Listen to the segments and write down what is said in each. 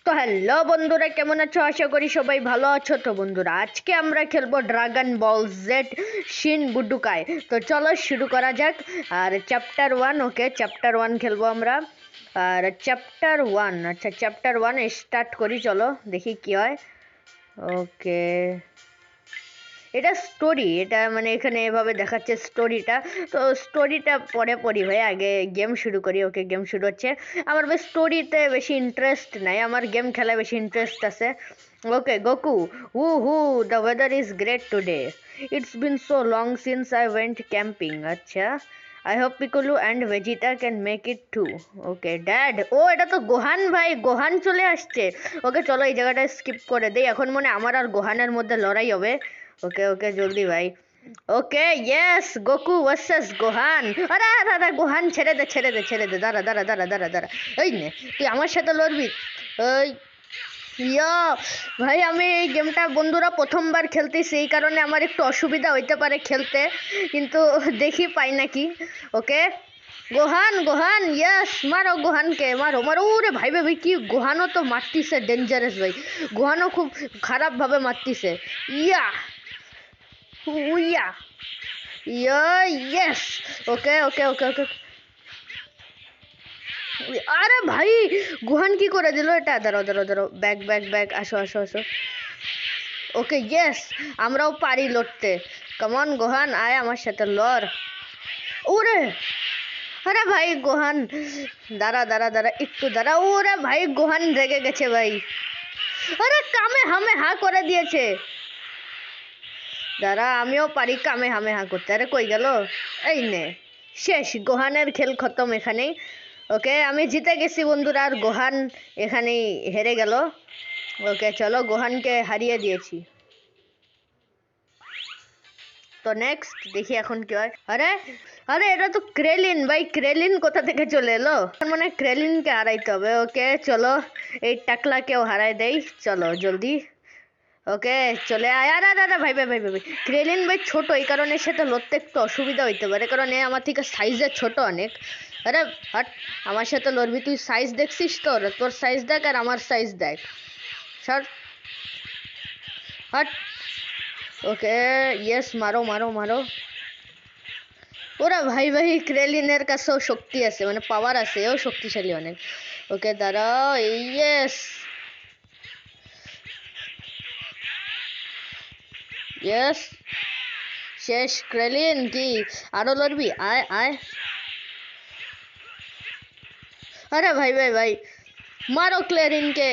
তো হ্যালো বন্ধুরা, কেমন আছো? আশা করি সবাই ভালো আছো। তো বন্ধুরা, আজকে আমরা খেলবো ড্রাগন বল জেড শিন বুডুকাই। তো চলো শুরু করা যাক। আর চ্যাপ্টার 1, ওকে চ্যাপ্টার 1 খেলবো আমরা। আর চ্যাপ্টার 1, আচ্ছা চ্যাপ্টার 1 স্টার্ট করি, চলো দেখি কি হয়। ওকে, এটা স্টোরি, এটা মানে এখানে এভাবে দেখাচ্ছে স্টোরিটা। তো স্টোরিটা পরে পড়ি ভাই, আগে গেম শুরু করি। ওকে, গেম শুরু হচ্ছে। আমার বেশ স্টোরিতে বেশি ইন্টারেস্ট নাই, আমার গেম খেলায় বেশি ইন্টারেস্ট আছে। Okay, Goku, who the weather is great today. It's been so long since I went camping. আচ্ছা, I hope Piccolo and Vegeta can make it too. Okay dad, ও এটা তো গোহান ভাই, গোহান চলে আসছে। ওকে চলো এই জায়গাটা স্কিপ করে দেই, এখন মনে আমার আর গোহানের মধ্যে লড়াই হবে। ওকে ওকে জলদি ভাই। Okay yes, Goku versus Gohan. আরে দাদা, গোহান ছেড়ে দে ছেড়ে দে ছেড়ে দে, দাঁড়া দাঁড়া দাঁড়া দাঁড়া দাঁড়া। এই নে, তুই আমার সাথে লড়বি? ওই ইয়া ভাই, আমি এই গেমটা বন্ধুরা প্রথমবার খেলতেছি, এই কারণে আমার একটু অসুবিধা হইতে পারে খেলতে, কিন্তু দেখি পাই নাকি। ওকে গোহান, গোহান ইয়েস, মারো গোহানকে, মারো মারো। ওরে ভাই ভাই ভাই, কি গোহানও তো মারতিছে ডেঞ্জারাস ভাই, গোহানও খুব খারাপ ভাবে মারতিছে। ইয়া উইয়া ইয়া ইয়েস। ওকে ওকে ওকে ওকে। আরে ভাই, গুহান কি করে দিল এটা? দাঁড়াও দাঁড়াও দাঁড়াও, ব্যাগ ব্যাগ ব্যাগ, আসো আসো আসো। ওকে ইয়েস, আমরাও পারি লড়তে। কমন গোহান, আয় আমার সাথে লড়। ওরে আরে ভাই গোহান, দাঁড়া দাঁড়া দাঁড়া একটু দাঁড়া। ওরে ভাই গোহান রেগে গেছে ভাই। আরে কামে হামে হা করে দিয়েছে। দাঁড়া, আমিও পারি কামে হামে হা করতে। আরে কই গেল? এই নে, শেষ, গোহানের খেল খতম এখানেই। ওকে, আমি জিতে গেছি বন্ধুরা, আর গোহান এখানেই হেরে গেল। ওকে চলো, গোহানকে হারিয়ে দিয়েছি। তো নেক্সট দেখি এখন কি হয়। আরে আরে, এটা তো ক্রেলিন ভাই, ক্রেলিন কোথা থেকে চলে এলো? মানে ক্রেলিনকে হারাইতে হবে। ওকে চলো, এই টাকলাকেও হারাই দেই, চলো জলদি। ওকে চলে আয়। আরে দাদা ভাই ভাই ভাই ভাই, ক্রেলিন ভাই ছোট, এই কারণে সাথে লড়তে একটু অসুবিধা হইতে পারে, কারণ এ আমার থেকে সাইজে ছোট অনেক। আরে হট, আমার সাথে লড়বি তুই? সাইজ দেখছিস? তোর তোর সাইজ দেখ আর আমার সাইজ দেখ, সর হট। ওকে ইয়েস, মারো মারো মারো। ওরা ভাই ভাই, ক্রেলিনের কাছেও শক্তি আছে, মানে পাওয়ার আছে, ও শক্তিশালী অনেক। ওকে দাঁড়াও, ইয়েস ইয়েস, শেষ। ক্রেলিন কি আরো লড়বি? আয় আয়। আরে ভাই ভাই ভাই, মারো ক্লেরিনকে।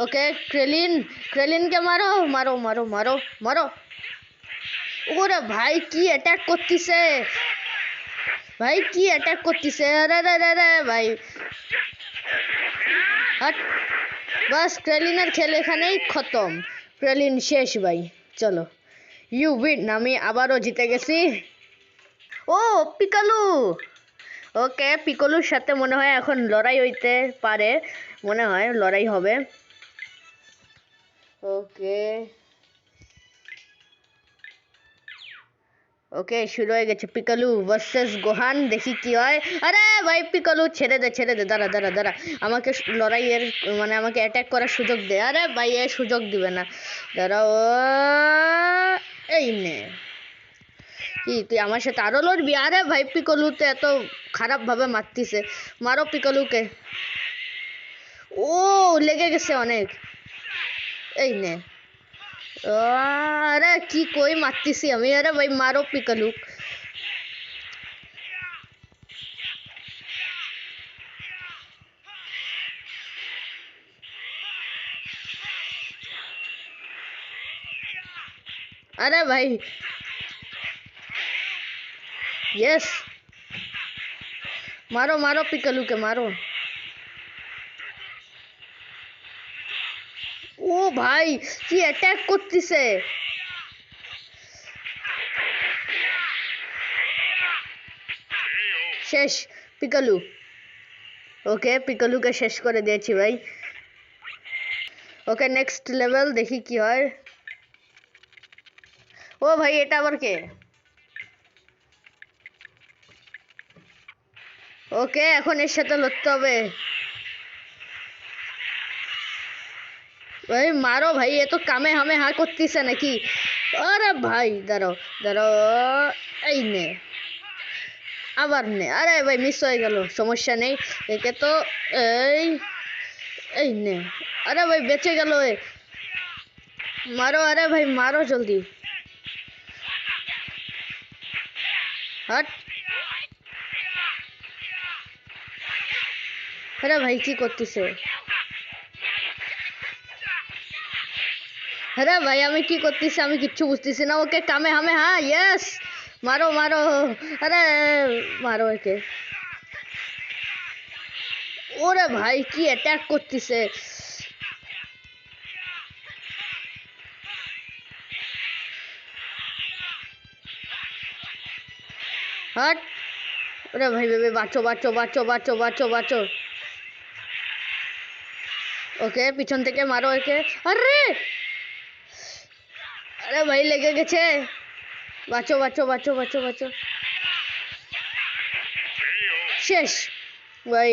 ওকে ক্রেলিন, ক্রেলিনকে মারো মারো মারো মারো মারো। ওরে ভাই কি অ্যাটাক করতেছে, ভাই কি অ্যাটাক করতেছে। আরে রে রে রে ভাই, হট। বাস, ক্রেলিনের খেল এখানেই খতম, ক্রেলিন শেষ ভাই। চলো, ইউ উইন, আমি আবারও জিতে গেছি। ও পিকালু। ওকে, পিকলুর সাথে মনে হয় এখন লড়াই হইতে পারে, মনে হয় লড়াই হবে। ওকে ওকে, শুরু হয়ে গেছে, পিকালু ভার্সেস গোহান, দেখি কি হয়। আরে ভাই পিকালু ছেড়ে দে ছেড়ে দে, দাঁড়া দাঁড়া দাঁড়া, আমাকে লড়াইয়ের মানে আমাকে অ্যাটাক করার সুযোগ দে। আরে ভাই এ সুযোগ দিবে না, দাঁড়া। ও এই নে, কি তুই আমার সাথে আরো লড়বি? আরে ভাই পিকলু তো এত খারাপ ভাবে মারতিছে, মারো পিকলুকে। ও লেগে গেছে অনেক, এই নে। আরে কি কই মারতেছি আমি, আরে ভাই মারো পিকালু। আরে ভাই यस, मारो मारो पिकलू के मारो। ও ভাই কি অ্যাটাক করতেছে। শেষ পিকালু। ওকে পিকালুকে শেষ করে দিয়েছি ভাই। ওকে নেক্সট লেভেল, দেখি কি হয়। ও ভাই এটা আবার কে? ওকে এখন এর সাথে লড়তে হবে। ভাই মারো ভাই, এ তো কামে হামে হা করতেছে নাকি? আরে ভাই দাঁড়াও দাঁড়াও, এই নে, আবার নে। আরে ভাই মিস হয়ে গেল, সমস্যা নেই। একে তো এই এই নে। আরে ভাই বেঁচে গেল এ। মারো, আরে ভাই মারো জলদি। হট। আরে ভাই কি করতেছে? আরে ভাই আমি কি করতেছি আমি কিচ্ছু বুঝতেছি না। ওকে কামে হামে হ্যাঁ, ইয়েস। মারো মারো। আরে মারো একে। ওরে ভাই কি অ্যাটাক করতেছে। হট। ওরে ভাই বেবে, বাঁচো বাঁচো বাঁচো বাঁচো বাঁচো বাঁচো। ওকে পিছন থেকে মারো একে। আরে আরে ভাই লেগে গেছে। বাঁচো বাঁচো বাঁচো বাঁচো বাঁচো। শেষ ভাই,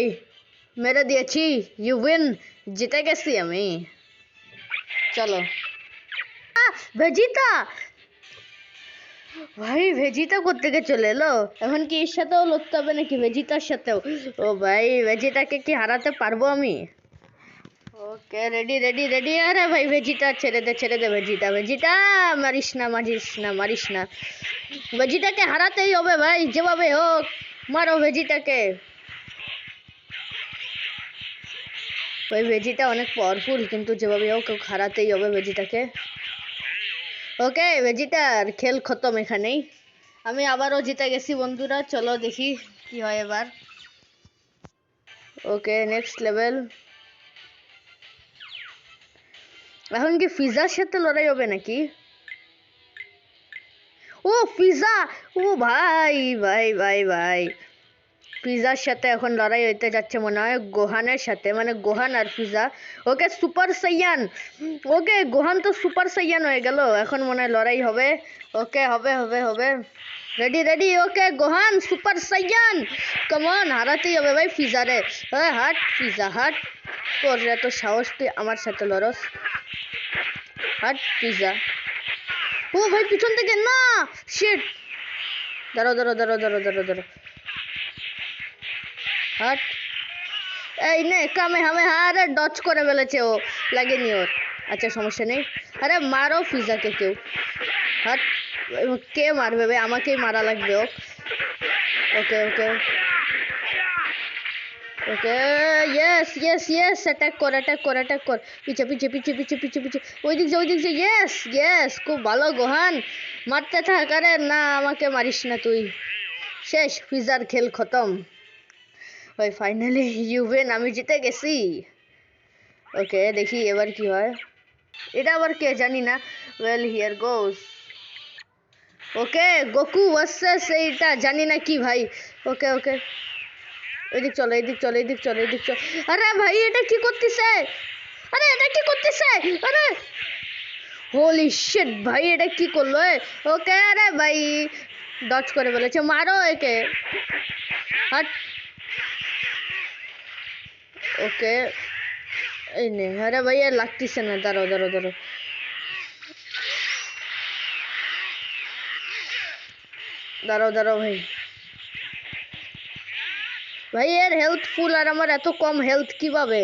মেরে দিয়েছি। ইউ উইন, জিতে গেছি আমি। চলো। ভেজিতা ভাই, ভেজিতা কোত্থেকে চলে এলো? এখন কি এর সাথেও লড়তে হবে নাকি, ভেজিতার সাথেও? ও ভাই, ভেজিতাকে কি হারাতে পারবো আমি? Okay ready ready ready. আরে ভাই ভেজিটা ছেড়ে দে ভেজিটা, ভেজিটা মারিস না মারিস না মারিস না। ভেজিটাকে হারাতেই হবে ভাই, যেভাবে হোক মারো ভেজিটাকে। ওই ভেজিটা অনেক পাওয়ারফুল, কিন্তু যেভাবে হোক হারাতেই হবে ভেজিটাকে। ওকে ভেজিটার খেল খতম এখানেই। আমি আবারও জিতে গেছি বন্ধুরা, চলো দেখি কি হয় এবার। Okay next level. এখন কি পিজার সাথে লড়াই হবে নাকি? ও পিজা, ও ভাই ভাই ভাই ভাই, পিজার সাথে এখন লড়াই হইতে যাচ্ছে মনে হয় গোহানের সাথে, মানে গোহান আর পিজা। ওকে সুপার সাইয়ান। ওকে গোহান তো সুপার সাইয়ান হয়ে গেল, এখন মনে হয় লড়াই হবে। ওকে হবে হবে হবে। Ready ready. Okay Gohan super Saiyan, come on, হারাতেই হবে ভাই পিজারে। হাট পিজা হাট, তোর এত সাহস তুই আমার সাথে লড়স? হাট পিজা। ও ভাই পিছন থেকে না, শিট। দাঁড়ো দাঁড়ো দাঁড়ো দাঁড়ো দাঁড়ো দাঁড়ো। হাট। এই নে কামে হামে, আরে ডচ করে ফেলেছে ও, লাগেনি ওর। আচ্ছা সমস্যা নেই। আরে মারো পিজাকে কেউ। হাট। কে মারবে ভাই, আমাকেই মারা লাগবে ও। ওকে ওকে ওকে, ইয়েস ইয়েস ইয়েস, অ্যাটাক কর অ্যাটাক কর অ্যাটাক কর। পিছে পিছে পিছে পিছে পিছে পিছে, ওই দিক যে ওই দিক যে, ইয়েস ইয়েস, খুব ভালো গোহান, মারতে থাক। আরে না আমাকে মারিস না তুই। শেষ, পিজার খেল খতম। ওই ফাইনালি ইউ উইন, আমি জিতে গেছি। ওকে দেখি এবার কি হয়। এটা আবার কে জানি না। Well here goes. Okay Goku versus এইটা জানি না কি ভাই। ওকে ওকে, এদিক চলো এদিক চলো এদিক চলো এদিক চলো। আরে ভাই এটা কি করতেছে? আরে এটা কি করতেছে? আরে হোলি শিট ভাই, এটা কি করলো? ওকে আরে ভাই ডচ করে বলেছে, মারো একে। হাট। ওকে এই নে। আরে ভাই আর লাগতেছে না, দাঁড়ো দাঁড়ো দাঁড়ো। দাঁড়াও দাঁড়াও ভাই। ভাই এর হেলথ ফুল আর আমার এত কম হেলথ কিভাবে?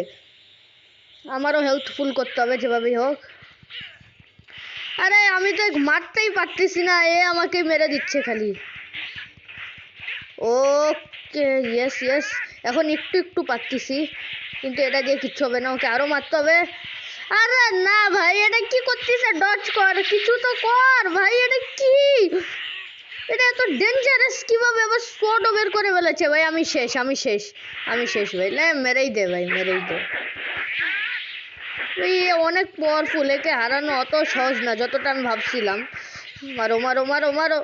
আমারও হেলথ ফুল করতে হবে যেভাবেই হোক। আরে আমি তো মারতেই পারতেছি না, এ আমাকে মেরে দিচ্ছে খালি। ওকে ইয়েস ইয়েস, এখন একটু একটু পারতেছি, কিন্তু এটা দিয়ে কিচ্ছু হবে না, ওকে আরো মারতে হবে। আরে না ভাই এটা কি করতেছে? ডজ কর, কিছু তো কর ভাই। এটা কি? এটা এত ডেঞ্জারাস কিভাবে? আবার স্পটও বের করে ফেলেছে ভাই। আমি শেষ আমি শেষ আমি শেষ ভাই। না মেরেই দে ভাই, মেরেই দে। এই অনেক পাওয়ারফুল, একে হারানো অত সহজ না যতটা আমি ভাবছিলাম। মারো মারো মারো মারো।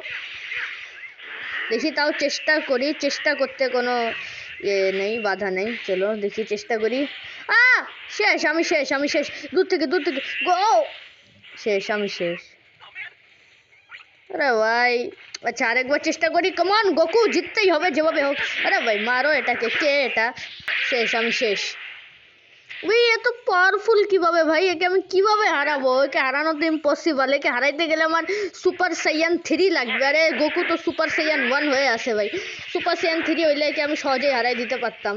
দেখি তাও চেষ্টা করি, চেষ্টা করতে কোনো নেই, বাধা নেই। চলো দেখি চেষ্টা করি। আ শেষ আমি শেষ আমি শেষ। দূর থেকে গো। শেষ আমি শেষ। আরে ভাই আচ্ছা আরেকবার চেষ্টা করি, কমান গোকু, জিততেই হবে যেভাবে হোক। আরে ভাই মারো এটাকে, কে এটা? শেষ আমি শেষ। ভাই এত পাওয়ারফুল কিভাবে ভাই? একে আমি কিভাবে হারাবো? একে হারানো তো ইম্পসিবল। একে হারাইতে গেলে আমার সুপার সাইয়ান 3 লাগবে। আরে গোকু তো সুপার সাইয়ান 1 হয়ে আছে ভাই। সুপার সাইয়ান 3 হইলে একে আমি সহজেই হারাই দিতে পারতাম।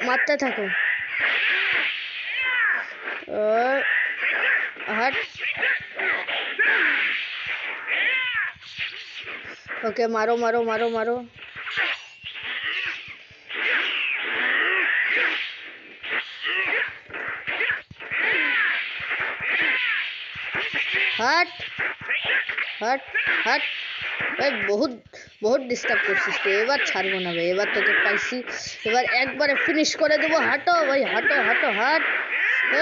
মারতে থাকো। हट। ओके मारो मारो मारो मारो। हट हट हट। ভাই বহুত বহুত ডিস্টার্ব করছিস তুই। এবার ছাড়বো না ভাই, এবার তোকে পাইছি, এবার একবারে ফিনিশ করে দেবো। হাঁটো ভাই, হাঁটো হাঁটো হাট।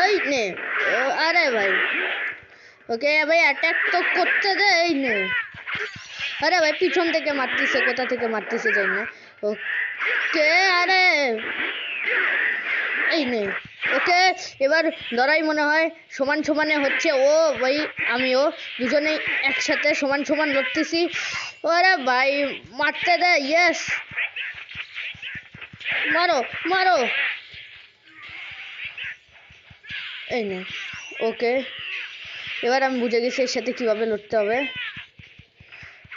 এই নে। আরে ভাই ওকে ভাই অ্যাটাক তো করতে দে। এই নে। আরে ভাই পিছন থেকে মারতেছে, কোথা থেকে মারতেছে জানি না। ওকে আরে এই নে। ওকে এবার লড়াই মনে হয় সমান সমানে হচ্ছে। ও ভাই আমিও দুজনেই একসাথে সমান সমান লড়তেছি। ওরে ভাই মারতে দে। ইয়েস মারো মারো। এই নে। ওকে এবার আমি বুঝে গেছি এর সাথে কিভাবে লড়তে হবে।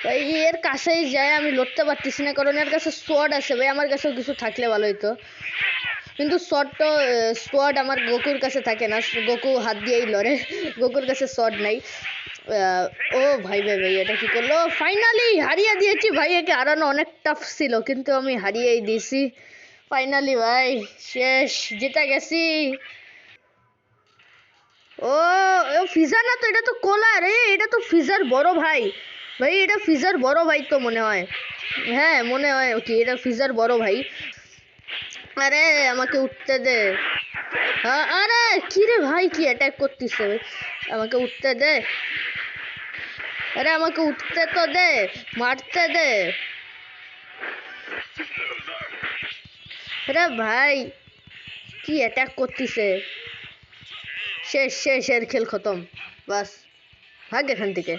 ভাই এর কাছেই যায় আমি লড়তে পারতেছি না, কারণ এর কাছে সোয়ার্ড আছে ভাই। আমার কাছেও কিছু থাকলে ভালো হতো, কিন্তু সোয়ার্ড আমার গোকুর কাছে থাকে না। গোকু হাত দিয়েই লড়ে, গোকুর কাছে সোয়ার্ড নাই। ও ভাই ভাই ভাই এটা কি করলো? ফাইনালি হারিয়ে দিয়েছি ভাই। একে হারানো অনেক টাফ ছিল, কিন্তু আমি হারিয়েই দিয়েছি ফাইনালি ভাই। শেষ, জিতে গেছি। ও ফিজা না তো, এটা তো কোলা রে। এটা তো ফিজার বড় ভাই। ভাই এটা ফিজার বড় ভাই তো মনে হয়। হ্যাঁ মনে হয় কি এটা ফিজার বড় ভাই। আরে আমাকে উঠতে দে। আরে কি রে ভাই, কি অ্যাটাক করতেছে? আমাকে উঠতে দে। আরে আমাকে উঠতে তো দে, মারতে দে। আরে ভাই কি অ্যাটাক করতেছে? শেষ শেষ, এর খেল খতম। বাস ভাগ এখান থেকে।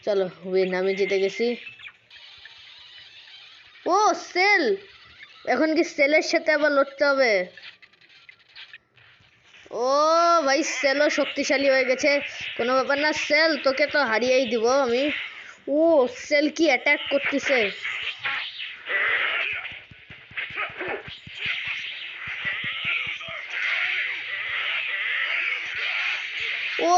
চলো উইন, আমি জিতে গেছি। ও সেল, এখন কি সেলের সাথে আবার লড়তে হবে? ও ভাই সেলও শক্তিশালী হয়ে গেছে। কোনো ব্যাপার না, সেল তোকে তো হারিয়েই দিব আমি। ও সেল কি অ্যাটাক করতেছে? ও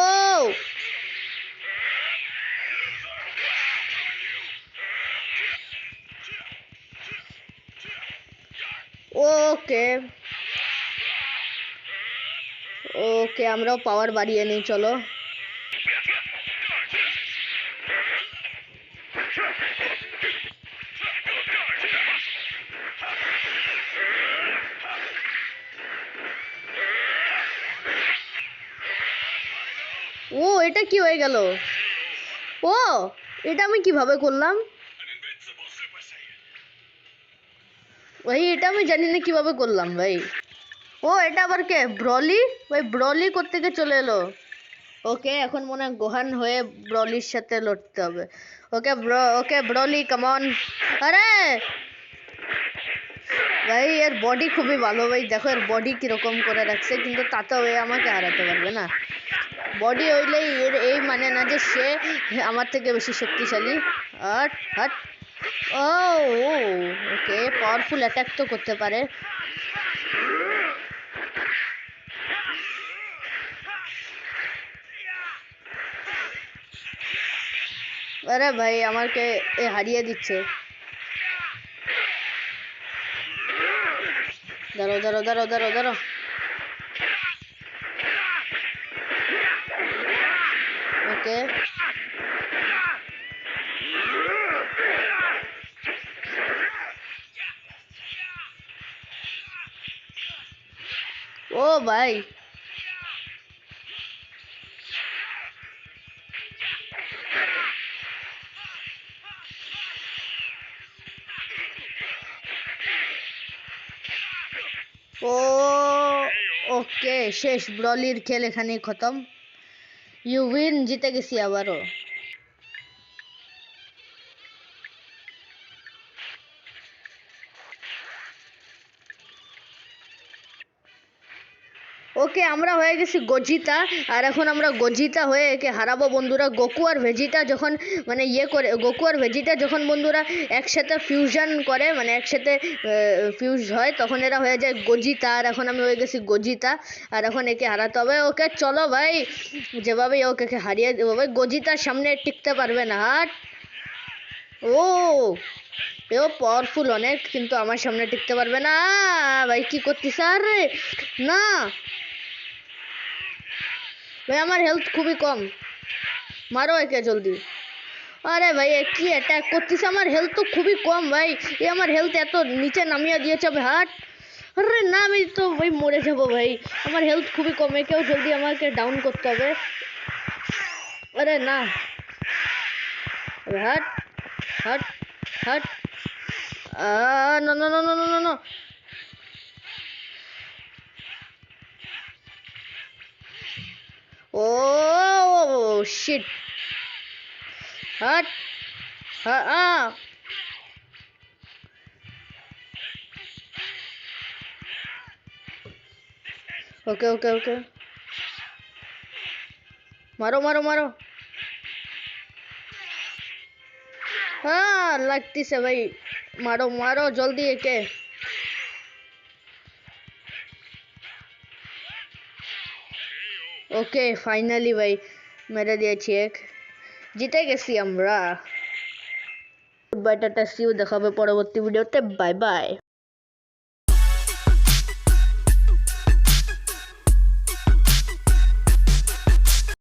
ওকে ওকে আমরাও পাওয়ার বাড়িয়ে নিই চলো। ও এটা কি হয়ে গেল? ও এটা আমি কিভাবে করলাম ভাই? এটা আমি জানি না কিভাবে করলাম ভাই। ও এটা আবার কে? ব্রলি ভাই, ব্রলি কোত্থেকে চলে এলো? ওকে এখন মনে হয় গোহান হয়ে ব্রলির সাথে লড়তে হবে। ওকে ওকে ব্রলি কামন। আরে ভাই এর বডি খুবই ভালো ভাই, দেখো এর বডি কিরকম করে রাখছে, কিন্তু তাতেও এ আমাকে হারাতে পারবে না। বডি হইলেই এর এই মানে না যে সে আমার থেকে বেশি শক্তিশালী। হাট হাট। ও ওকে পাওয়ারফুল অ্যাটাক তো করতে পারে। আরে ভাই আমাকে এ হারিয়ে দিচ্ছে। দাঁড়ো দাঁড়ো দাঁড়ো দাঁড়ো দাঁড়ো। ওকে ও ভাই ও ওকে শেষ, ব্রলির খেল এখানেই খতম। ইউ উইন, জিতে গেছি আবারও। ওকে আমরা হয়ে গেছি গজিতা, আর এখন আমরা গজিতা হয়ে একে হারাবো বন্ধুরা। গোকু আর ভেজিটা যখন মানে গোকু আর ভেজিটা যখন বন্ধুরা একসাথে ফিউশন করে, মানে একসাথে ফিউজ হয়, তখন এরা হয়ে যায় গজিতা। আর এখন আমি হয়ে গেছি গজিতা, আর এখন একে হারাতে হবে। ওকে চলো ভাই, যেভাবে ওকে হারিয়ে দেবো ভাই। গজিতার সামনে টিকতে পারবে না। হাট। ও এও পাওয়ারফুল অনেক, কিন্তু আমার সামনে টিকতে পারবে না ভাই। কি করতিস? আরে না ভাই, আমার হেলথ খুবই কম, মারো একে জলদি। আরে ভাই এ কি অ্যাটাক করতিস? আমার হেলথ তো খুবই কম ভাই, এ আমার হেলথ এত নিচে নামিয়ে দিয়েছে ভাই। হাট। আরে না, আমি তো ভাই মরে যাবো ভাই, আমার হেলথ খুবই কম, একেও জলদি আমাকে ডাউন করতে হবে। আরে না, হাট হাট হাট। না না না না না না। ও শিট। হাট। ওকে ওকে ওকে, মারো মারো মারো। হ্যাঁ লাগতেছে ভাই, মারো মারো জলদি একে। ওকে ফাইনালি ভাই মেরে দিয়েছি এক, জিতে গেছি আমরা। Good bye, tata, see you, দেখা হবে পরবর্তী ভিডিওতে। Bye by.